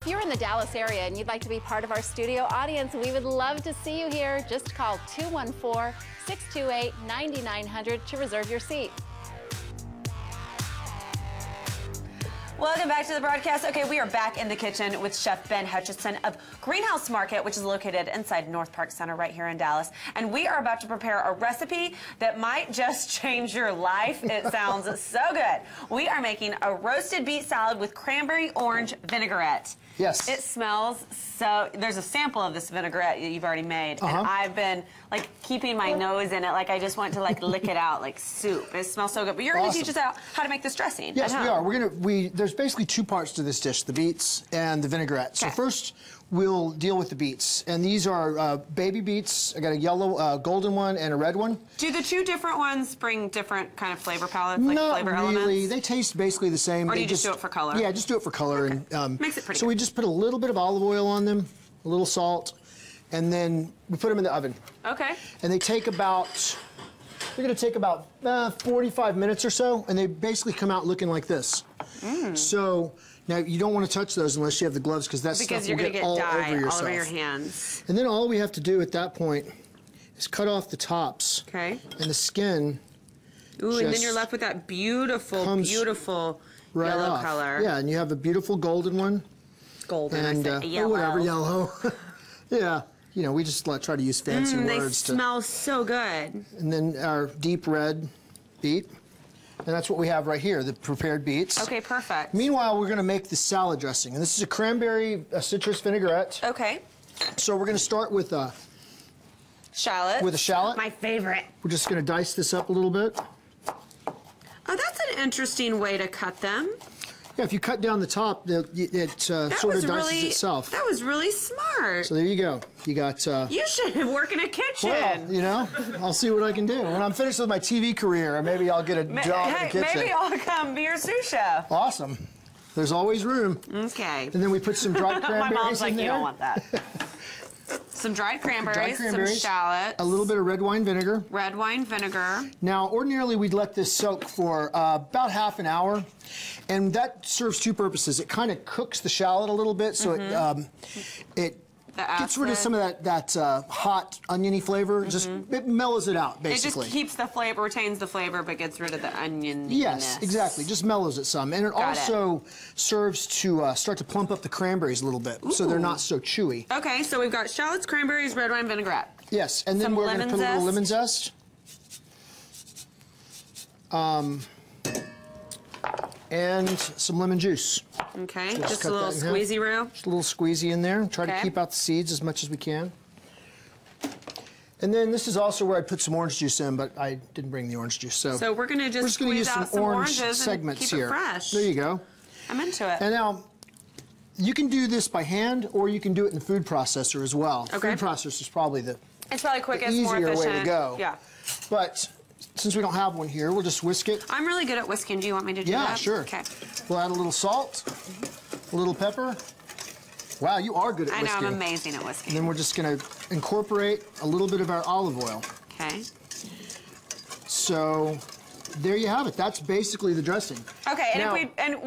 If you're in the Dallas area and you'd like to be part of our studio audience, we would love to see you here. Just call 214-628-9900 to reserve your seat. Welcome back to the broadcast. Okay, we are back in the kitchen with Chef Ben Hutchison of Greenhouse Market, which is located inside North Park Center right here in Dallas. And we are about to prepare a recipe that might just change your life. It sounds so good. We are making a roasted beet salad with cranberry orange vinaigrette. Yes. It smells so... There's a sample of this vinaigrette that you've already made, and I've been, like, keeping my nose in it. Like, I just want to, like, lick it out like soup. It smells so good. But you're going to teach us how to make this dressing. Yes, we are. There's basically two parts to this dish, the beets and the vinaigrette. So first, we'll deal with the beets. And these are baby beets. I got a yellow, golden one and a red one. Do the two different ones bring different kind of flavor palettes, like Not flavor really. elements? They taste basically the same. Or do you just do it for color? Yeah, just do it for color. Okay. And makes it pretty So good. we just put a little bit of olive oil on them, a little salt, and then we put them in the oven. Okay. And they take about, they're going to take about 45 minutes or so, and they basically come out looking like this. So now you don't want to touch those unless you have the gloves, because that stuff will get all over yourself. All over your hands. And then all we have to do at that point is cut off the tops. Okay. And the skin. Ooh, and then you're left with that beautiful, beautiful yellow color. Yeah, and you have a beautiful golden one. Golden, and, I said yellow. Or whatever, yellow. Yeah, you know, we just try to use fancy words. They smell so good. And then our deep red beet. And that's what we have right here, the prepared beets. Okay, perfect. Meanwhile, we're going to make the salad dressing. And this is a cranberry citrus vinaigrette. Okay. So we're going to start with shallot. With a shallot. My favorite. We're just going to dice this up a little bit. Oh, that's an interesting way to cut them. Yeah, if you cut down the top, it sort of dices itself. That was really smart. So there you go. You got... you should work in a kitchen. Well, you know, I'll see what I can do. When I'm finished with my TV career, maybe I'll get a job in the kitchen. Maybe I'll come be your sous chef. Awesome. There's always room. Okay. And then we put some dried cranberries in there. My mom's like, you don't want that. Some dried cranberries, some shallots. A little bit of red wine vinegar. Red wine vinegar. Now, ordinarily, we'd let this soak for about half an hour. And that serves two purposes. It kind of cooks the shallot a little bit, so it gets rid of some of that hot oniony flavor. Just it mellows it out, basically. It just keeps the flavor, retains the flavor, but gets rid of the onioniness. Yes, exactly. Just mellows it some. And it also serves to start to plump up the cranberries a little bit, so they're not so chewy. Okay, so we've got shallots, cranberries, red wine vinaigrette. Yes, and then we're going to put a little lemon zest. And some lemon juice. Okay, just a little squeezy-roo. Just a little squeezy in there. Try to keep out the seeds as much as we can. And then this is also where I put some orange juice in, but I didn't bring the orange juice. So we're going to just squeeze out some oranges segments and keep it fresh. There you go. I'm into it. And now, you can do this by hand, or you can do it in the food processor as well. Okay. Food processor is probably the quickest, more efficient. way to go. Yeah. But since we don't have one here, we'll just whisk it. I'm really good at whisking. Do you want me to do that? Yeah, sure. Okay. We'll add a little salt, a little pepper. Wow, you are good at whisking. I know, I'm amazing at whisking. And then we're just going to incorporate a little bit of our olive oil. Okay. So there you have it. That's basically the dressing. Okay, and now,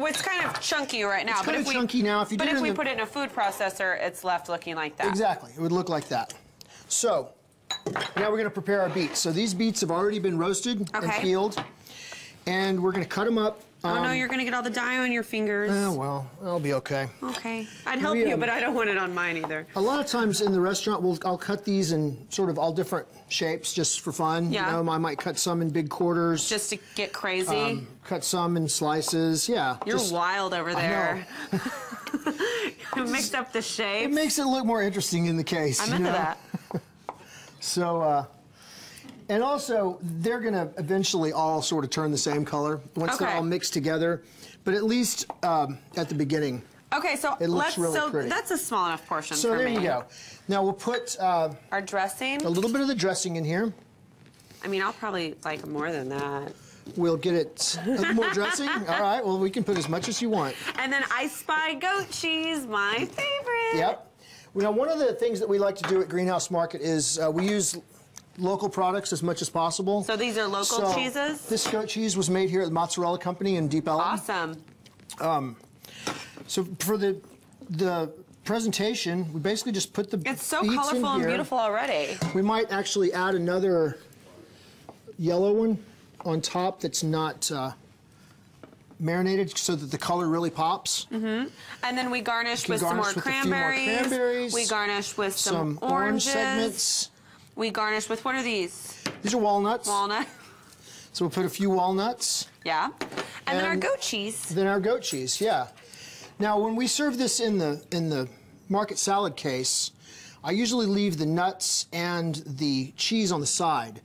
it's kind of chunky right now. It's kind of chunky now. If you but if we put it in a food processor, it's left looking like that. Exactly. It would look like that. So now we're going to prepare our beets. So these beets have already been roasted and peeled. And we're going to cut them up. Oh, no, you're going to get all the dye on your fingers. Oh, well, I'll be okay. Okay. I'd help you, but I don't want it on mine either. A lot of times in the restaurant, I'll cut these in sort of all different shapes just for fun. Yeah. You know, I might cut some in big quarters. Just to get crazy? Cut some in slices, yeah. You're wild over there. I know. You mixed up the shapes. It makes it look more interesting in the case. I'm into that. So, and also, they're going to eventually all sort of turn the same color once they're all mixed together. But at least at the beginning, okay, so it looks really pretty. That's a small enough portion for me. So there you go. Now we'll put our dressing. A little bit of the dressing in here. I mean, I'll probably like more than that. We'll get it more dressing. All right. Well, we can put as much as you want. And then I Spy goat cheese, my favorite. Yep. Now, one of the things that we like to do at Greenhouse Market is we use local products as much as possible. So these are local cheeses? This goat cheese was made here at the Mozzarella Company in Deep Ellum. Awesome. So for the the presentation, we basically just put the It's so beets in colorful and here. beautiful already. We might actually add another yellow one on top that's not marinated so that the color really pops. And then we garnish with some more cranberries. We garnish with some orange oranges. segments. We garnish with, what are these? These are walnuts. Walnut. So we'll put a few walnuts. Yeah. And then our goat cheese. Then our goat cheese, yeah. Now, when we serve this in the market salad case, I usually leave the nuts and the cheese on the side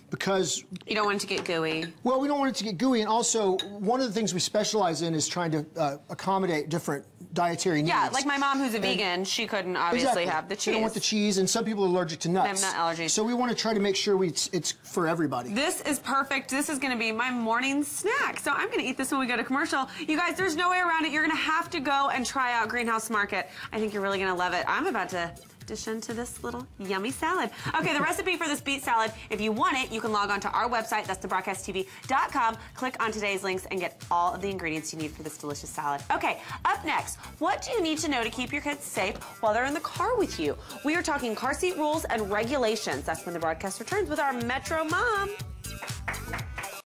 because... You don't want it to get gooey. Well, we don't want it to get gooey, and also one of the things we specialize in is trying to accommodate different dietary needs. Yeah, like my mom who's a vegan, she couldn't obviously have the cheese. They don't want the cheese, and some people are allergic to nuts. They have nut allergies. So we want to try to make sure it's for everybody. This is perfect. This is going to be my morning snack. So I'm going to eat this when we go to commercial. You guys, there's no way around it. You're going to have to go and try out Greenhouse Market. I think you're really going to love it. I'm about to dish into this little yummy salad. Okay, the recipe for this beet salad, if you want it, you can log on to our website, that's thebroadcasttv.com, click on today's links and get all of the ingredients you need for this delicious salad. Okay, up next, what do you need to know to keep your kids safe while they're in the car with you? We are talking car seat rules and regulations. That's when the broadcast returns with our Metro Mom.